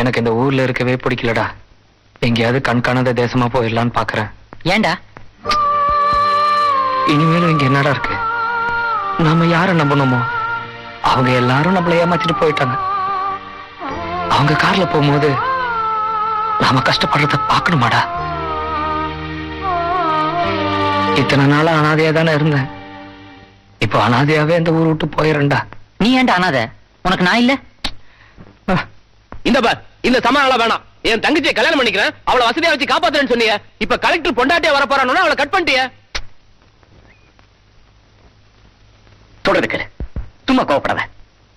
எனக்கு இந்த ஊர்ல இருக்கவே பிடிக்கலடா. எங்கேயாவது கண்காணாத தேசமா போயிடலான்னு பாக்குறேன். ஏண்டா? இனிமேலும் இங்க என்னடா இருக்கு? நாம யார நம்பணுமோ அவங்க எல்லாரும் நம்மள ஏமாத்திட்டு போயிட்டாங்க. அவங்க கார்ல போகும்போது நாம கஷ்டப்படுறத பாக்கணுமாடா? இத்தனை நாளா அனாதையா தானே இருந்தேன். இப்போ அனாதையாவே இந்த ஊர் விட்டு போயிடறேன்டா. நீ ஏன்டா அனாதை? உனக்கு நான் இல்ல? இந்த பார், இந்த சமாளம் வேணாம். என் தங்கச்சியை கல்யாணம் பண்ணிக்கிறேன், அவளை வசதியா வச்சு காப்பாத்துறேன்னு சொன்னீங்க. இப்ப கலெக்டர் பொண்டாட்டியா வர போறான்னு அவளை கட் பண்ணிட்டிய. தொடருக்கு சும்மா கோவப்படாத.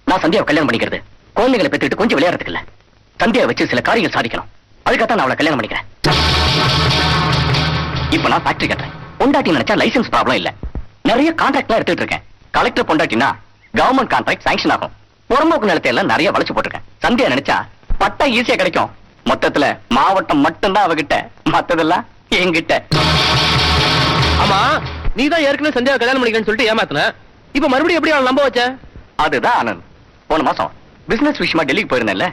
நான் சந்தியாவை கல்யாணம் பண்ணிக்கிறது குழந்தைகளை பெற்றுட்டு கொஞ்சம் விளையாடுறதுக்கு இல்ல. சந்தியாவை வச்சு சில காரியங்கள் சாதிக்கணும். அதுக்காக நான் அவளை கல்யாணம் பண்ணிக்கிறேன். இப்ப நான் ஃபேக்டரி கட்டுறேன். பொண்டாட்டி நினைச்சா லைசன்ஸ் ப்ராப்ளம் இல்ல. நிறைய கான்ட்ராக்ட்லாம் எடுத்துட்டு இருக்கேன். கலெக்டர் பொண்டாட்டினா கவர்மெண்ட் கான்ட்ராக்ட் சாங்ஷன் ஆகும். புறம்போக்கு நிலத்தை எல்லாம் நிறைய வளைச்சு போட்டிருக்கேன். சந்தியா நினைச்சா பட்டா ஈஸியா கிடைக்கும். மொத்தத்துல மாவட்டம் மட்டும்தான் அவகிட்ட, மத்ததெல்லாம் என்கிட்ட. ஆமா, நீ தான் ஏற்கனவே சந்தியாவை கல்யாணம் பண்ணிக்கிறேன்னு சொல்லிட்டு ஏமாத்தின. இப்ப மறுபடியும் எப்படி அவளை நம்ப வச்ச? அதுதான் ஆனந்த். போன மாசம் பிசினஸ் விஷயமா டெல்லிக்கு போயிருந்தேன்ல,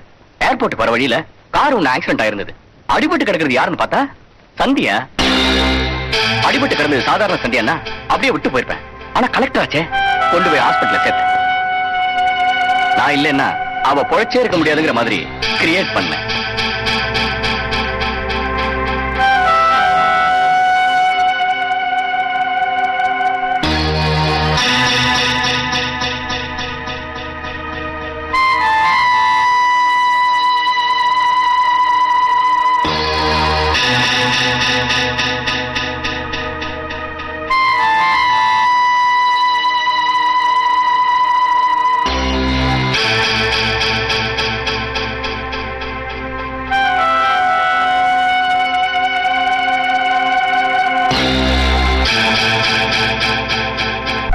ஏர்போர்ட் போற வழியில கார் ஒண்ணு ஆக்சிடென்ட் ஆயிருந்தது. அடிபட்டு கிடக்கிறது யாருன்னு பார்த்தா சந்தியா. அடிபட்டு கிடந்தது சாதாரண சந்தியானா அப்படியே விட்டு போயிருப்பேன். ஆனா கலெக்டர் ஆச்சே, கொண்டு போய் ஹாஸ்பிட்டல்ல சேர்த்தேன். நான் இல்லைன்னா அவ பொழைச்சே இருக்க முடியாதுங்கிற மாதிரி கிரியேட் பண்ண.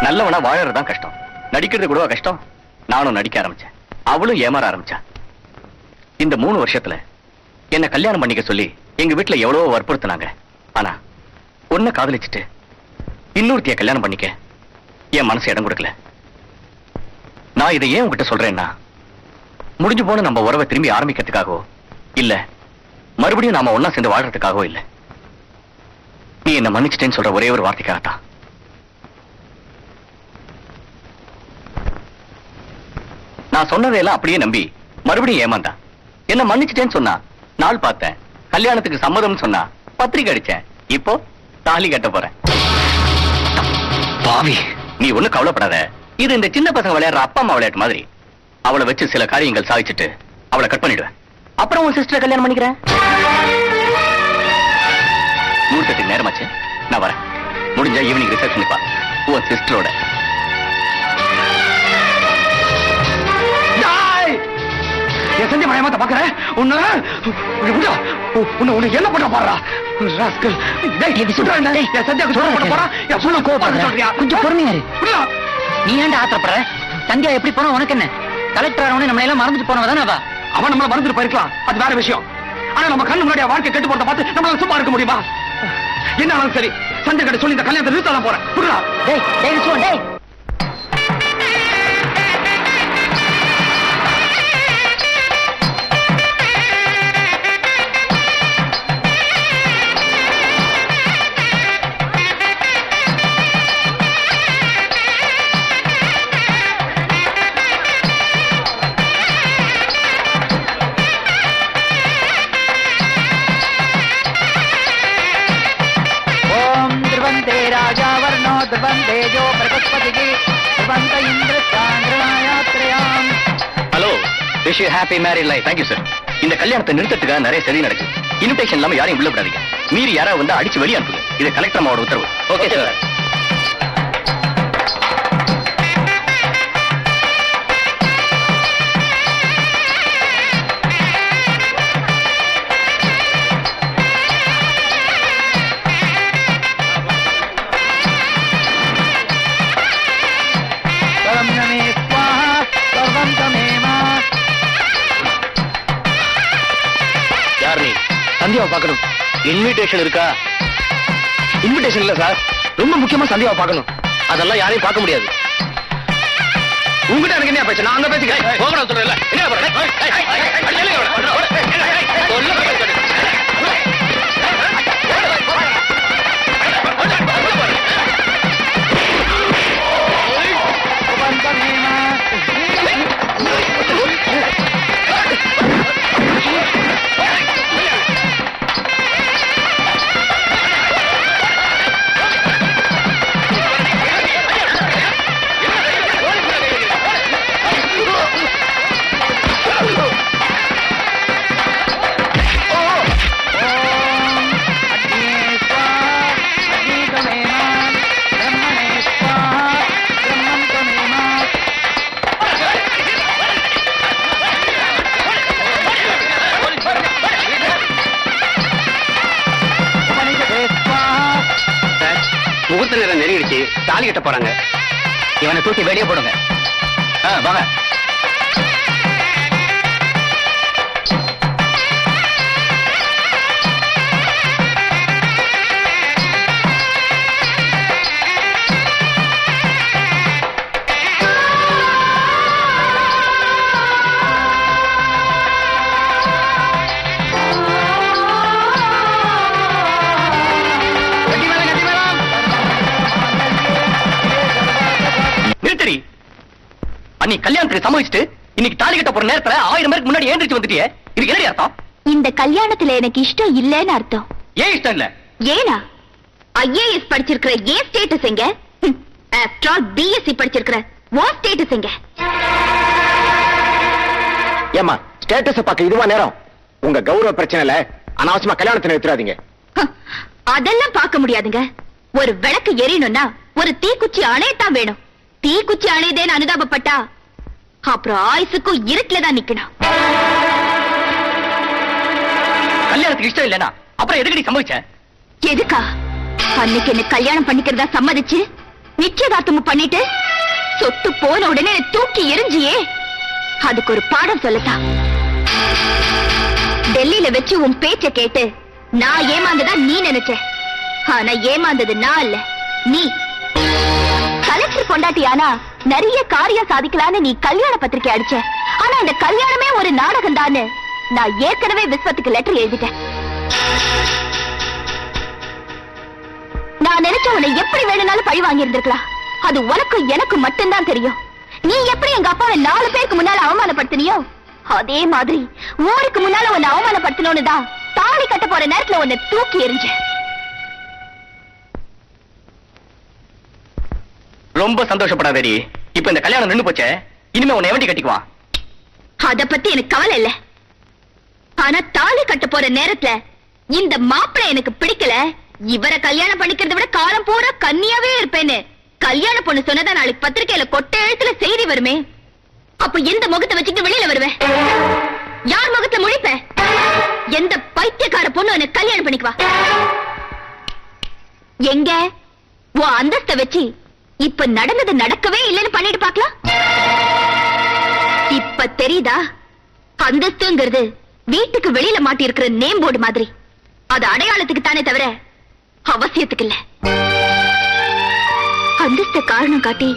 நல்லவனா வாழறதுதான் கஷ்டம், நடிக்கிறது கூட கஷ்டம். நானும் நடிக்க ஆரம்பிச்சேன், அவளும் ஏமாற ஆரம்பிச்சா. இந்த 3 வருஷத்துல என்ன கல்யாணம் பண்ணிக்க சொல்லி எங்க வீட்டுல எவ்வளவோ வற்புறுத்தினாங்க. ஆனா ஒன்ன காதலிச்சுட்டு இன்னொருத்திய கல்யாணம் பண்ணிக்க என் மனசு இடம் கொடுக்கல. நான் இதை ஏன் உங்ககிட்ட சொல்றேன்னா, முடிஞ்சு போன நம்ம உறவை திரும்பி ஆரம்பிக்கிறதுக்காகவோ இல்ல மறுபடியும் நாம ஒன்னா சேர்ந்து வாழ்றதுக்காகவோ இல்ல. நீ என்ன மன்னிச்சிட்டேன்னு சொல்ற ஒரே ஒரு வார்த்தைக்காகத்தான். நான் சொன்னதையெல்லாம் அப்படியே நம்பி மறுபடியும் ஏமாந்தா. என்ன மன்னிச்சிட்டேன்னு சொன்னா நாள் பார்த்தேன், கல்யாணத்துக்கு சம்மதம் சொன்னா பத்திரிக்கை அடிச்சேன். இப்போ தாலி கட்ட போறேன். பாவி, நீ ஒண்ணு கவலைப்படாத. இது இந்த சின்ன பசங்க விளையாடுற அப்பா அம்மா விளையாட்டு மாதிரி. அவளை வச்சு சில காரியங்கள் சாதிச்சுட்டு அவளை கட் பண்ணிடுவேன். அப்புறம் உன் சிஸ்டரை கல்யாணம் பண்ணிக்கிறேன். முகூர்த்தத்துக்கு நேரமாச்சு, நான் வரேன். முடிஞ்சா ஈவினிங் ரிசப்ஷன் பா உன் சிஸ்டரோட. செஞ்ச மயமாத்த பாக்குற உன்ன என்ன பண்ற பாரு. கொஞ்சம் பொறுமையா இரு. நீ ஏன்டா ஆத்திரப்படுற? சந்தியா எப்படி போனா உனக்கு என்ன? கலெக்டர் ஆனவனே நம்மள எல்லாம் மறந்துட்டு போனவதானே அவ. அவன் நம்மள மறந்துட்டு போயிருக்கலாம், அது வேற விஷயம். ஆனா நம்ம கண்ணு முன்னாடி வாழ்க்கை கெட்டு போறத பார்த்து நம்மளால சும்மா இருக்க முடியுமா? என்ன ஆனாலும் சரி, சந்தியா கிட்ட சொல்லி இந்த கல்யாணத்தை நிறுத்தலாம் போறேன். புரியல? டேய் டேய் சுவன் டேய். Hello, wish you happy married life. Thank you sir. இந்த கல்யாணத்தை நிறுத்தத்துக்காக நிறைய சதி நடக்குது. இன்விடேஷன் இல்லாம யாரையும் உள்ள விடாதீங்க. மீறி யாராவது வந்து அடிச்சு வெளியே அனுப்புங்க. இது கலெக்டர் அம்மாவோட உத்தரவு. Okay sir. சந்தியாவை பார்க்கணும். இன்விடேஷன் இருக்கா? இன்விடேஷன் இல்ல சார், ரொம்ப முக்கியமா சந்தியாவை பார்க்கணும். அதெல்லாம் யாரையும் பார்க்க முடியாது. உங்ககிட்ட எனக்கு என்ன பேச்சு? நான் அங்க பேசிக்கிறேன். சொல்றேன். தாலி கட்ட போறாங்க. இவனை தூக்கி வெளியே போடுங்க. வாங்க. நிறுத்தடி. நீ கல்யாணத்துக்கு சம்மதிச்சுட்டு இன்னைக்கு தாலி கட்ட போற நேரத்துல 1000 பேருக்கு முன்னாடி ஏந்திரிச்சு வந்துட்டியே, இதுக்கு என்னடி அர்த்தம்? இந்த கல்யாணத்துல எனக்கு இஷ்டம் இல்லைன்னு அர்த்தம். ஏன் இஷ்டம் இல்ல? ஏனா ஐஏஎஸ் படிச்சிருக்கிற ஏன் ஸ்டேட்டஸ் எங்க? ஆஃப்டர் ஆல் பிஎஸ்சி படிச்சிருக்கிற ஓ ஸ்டேட்டஸ் எங்க? ஏமா ஸ்டேட்டஸ் பார்க்க இதுவா நேரம்? உங்க கௌரவ பிரச்சனைல அனாவசியமா கல்யாணத்தை நிறுத்தாதீங்க. அதெல்லாம் பார்க்க முடியாதுங்க. ஒரு விளக்கு எரியணும்னா ஒரு தீக்குச்சி அணையத்தான் வேணும். தீக்குச்சி அணையதேன்னு அனுதாபப்பட்டா அப்புறம் ஆயுசுக்கும் இருட்டுல தான் நிக்கணும். கல்யாணத்துக்கு இஷ்டம் இல்லனா அப்புறம் எதுக்கு நீ சம்மதிச்ச? எதுக்கா? அன்னைக்கு என்ன கல்யாணம் பண்ணிக்கிறதா சம்மதிச்சு நிச்சயதார்த்தமும் பண்ணிட்டு சொத்து போன உடனே தூக்கி எரிஞ்சியே, அதுக்கு ஒரு பாடம் சொல்லத்தான். டெல்லியில வச்சு உன் பேச்ச கேட்டு நான் ஏமாந்ததா நீ நினைச்ச. ஆனா ஏமாந்தது நான் இல்ல, நீ. கலெக்டர் பொண்டாட்டியானா நிறைய காரியம் சாதிக்கலான்னு நீ கல்யாண பத்திரிக்கை அடிச்ச. ஆனா இந்த கல்யாணமே ஒரு நாடகம் தான்னு நான் ஏற்கனவே விஸ்வத்துக்கு லெட்டர் எழுதிட்டேன். நான் நினைச்ச உன்னை எப்படி வேணும்னாலும் பழி வாங்கி இருந்திருக்கலாம். அது உனக்கும் எனக்கு மட்டும்தான் தெரியும். நீ எப்படி எங்க அப்பாவை 4 பேருக்கு முன்னால அவமானப்படுத்தினியோ அதே மாதிரி ஊருக்கு முன்னால உன்னை அவமானப்படுத்தணும்னு தான் தாலி கட்ட போற நேரத்துல உன்னை தூக்கி எறிஞ்ச. ரொம்ப சந்தோஷப்படாதடி. இப்ப இந்த கல்யாணம் நின்னு போச்சே, இனிமே உன்னை எவண்டி கட்டிக்குவான்? அத பத்தி எனக்கு கவலை இல்ல. ஆனா தாலி கட்ட போற நேரத்துல இந்த மாப்பிள்ளை எனக்கு பிடிக்கல, இவரை கல்யாணம் பண்ணிக்கிறத விட காலம் பூரா கன்னியாவே இருப்பேன்னு கல்யாண பொண்ணு சொன்னதா நாளைக்கு பத்திரிக்கையில கொட்ட எழுத்துல செய்தி வருமே. அப்ப எந்த முகத்தை வச்சுட்டு வெளியில வருவேன்? யார் முகத்துல முழிப்ப? எந்த பைத்தியக்கார பொண்ணு எனக்கு கல்யாணம் பண்ணிக்குவா? எங்க உன் அந்தஸ்த வச்சு இப்ப நடந்தது நடக்கவே இல்லைன்னு பண்ணிட்டு பாக்கலாம். இப்ப தெரியுதா? அந்தஸ்துங்கிறது வீட்டுக்கு வெளியில மாட்டி இருக்கிற நேம் போர்டு மாதிரி. அது அடையாளத்துக்கு தானே தவிர அவசியத்துக்கு இல்ல. அந்தஸ்த காரணம் காட்டி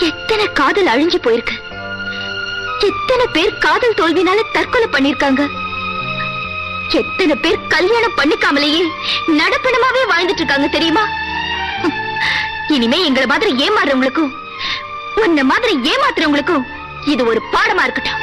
எத்தனை காதல் அழிஞ்சு போயிருக்கு. எத்தனை பேர் காதல் தோல்வினால தற்கொலை பண்ணிருக்காங்க. எத்தனை பேர் கல்யாணம் பண்ணிக்காமலேயே நடப்பணமாவே வாழ்ந்துட்டு இருக்காங்க தெரியுமா? இனிமே எங்களை மாதிரி ஏமாறுறவங்களுக்கும் உன்ன மாதிரி ஏமாத்துறவங்களுக்கும் இது ஒரு பாடமா இருக்கட்டும்.